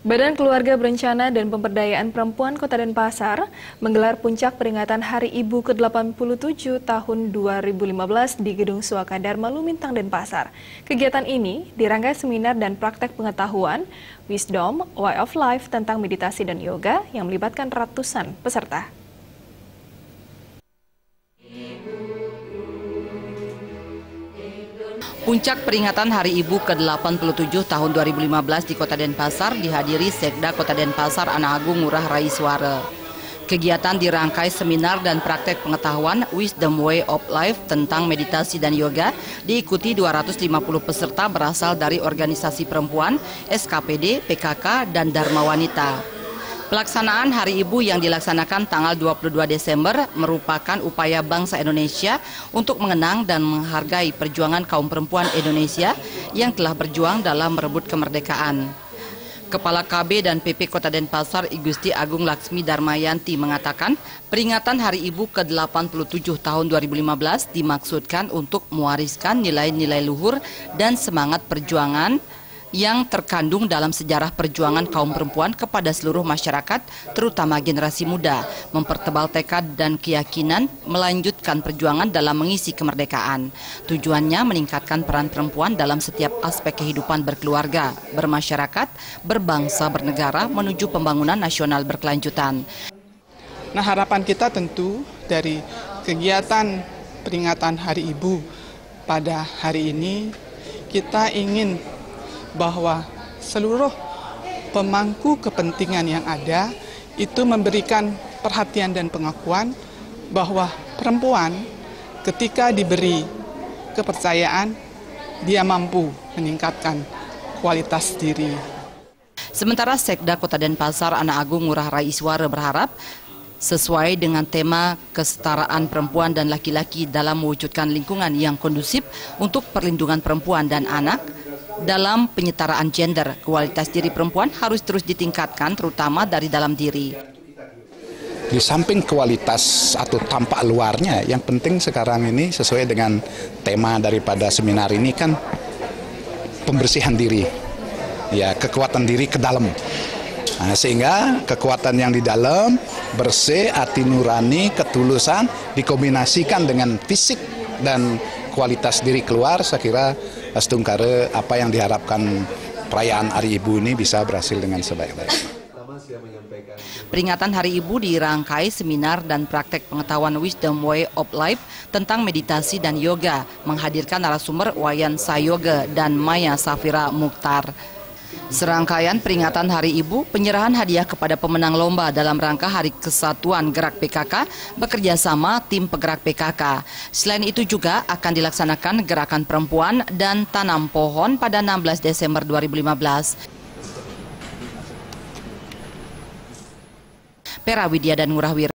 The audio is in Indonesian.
Badan Keluarga Berencana dan Pemberdayaan Perempuan Kota Denpasar menggelar puncak peringatan Hari Ibu ke-87 tahun 2015 di Gedung Suaka Dharma Lumintang, Denpasar. Kegiatan ini dirangkai seminar dan praktek pengetahuan, Wisdom, Way of Life tentang meditasi dan yoga yang melibatkan ratusan peserta. Puncak peringatan Hari Ibu ke-87 tahun 2015 di Kota Denpasar dihadiri Sekda Kota Denpasar Anak Agung Ngurah Raiswara. Kegiatan dirangkai seminar dan praktek pengetahuan Wisdom Way of Life tentang meditasi dan yoga diikuti 250 peserta berasal dari organisasi perempuan, SKPD, PKK, dan Dharma Wanita. Pelaksanaan Hari Ibu yang dilaksanakan tanggal 22 Desember merupakan upaya bangsa Indonesia untuk mengenang dan menghargai perjuangan kaum perempuan Indonesia yang telah berjuang dalam merebut kemerdekaan. Kepala KB dan PP Kota Denpasar I Gusti Agung Laksmi Darmayanti mengatakan peringatan Hari Ibu ke-87 tahun 2015 dimaksudkan untuk mewariskan nilai-nilai luhur dan semangat perjuangan yang terkandung dalam sejarah perjuangan kaum perempuan kepada seluruh masyarakat, terutama generasi muda, mempertebal tekad dan keyakinan melanjutkan perjuangan dalam mengisi kemerdekaan. Tujuannya meningkatkan peran perempuan dalam setiap aspek kehidupan berkeluarga, bermasyarakat, berbangsa, bernegara menuju pembangunan nasional berkelanjutan. Nah, harapan kita tentu dari kegiatan peringatan Hari Ibu pada hari ini, kita ingin bahwa seluruh pemangku kepentingan yang ada itu memberikan perhatian dan pengakuan bahwa perempuan ketika diberi kepercayaan, dia mampu meningkatkan kualitas diri. Sementara Sekda Kota Denpasar Anak Agung Ngurah Raiswara berharap sesuai dengan tema kesetaraan perempuan dan laki-laki dalam mewujudkan lingkungan yang kondusif untuk perlindungan perempuan dan anak, dalam penyetaraan gender, kualitas diri perempuan harus terus ditingkatkan, terutama dari dalam diri. Di samping kualitas atau tampak luarnya, yang penting sekarang ini sesuai dengan tema daripada seminar ini kan pembersihan diri, ya, kekuatan diri ke dalam. Nah, sehingga kekuatan yang di dalam, bersih, hati nurani, ketulusan, dikombinasikan dengan fisik dan kualitas diri keluar, saya kira setungkara apa yang diharapkan perayaan Hari Ibu ini bisa berhasil dengan sebaik-baiknya. Peringatan Hari Ibu dirangkai seminar dan praktek pengetahuan Wisdom Way of Life tentang meditasi dan yoga, menghadirkan narasumber Wayan Sayoga dan Maya Safira Mukhtar. Serangkaian peringatan Hari Ibu, penyerahan hadiah kepada pemenang lomba dalam rangka Hari Kesatuan Gerak PKK bekerja sama tim penggerak PKK. Selain itu juga akan dilaksanakan gerakan perempuan dan tanam pohon pada 16 Desember 2015. Pera Widya dan Ngurah Wira.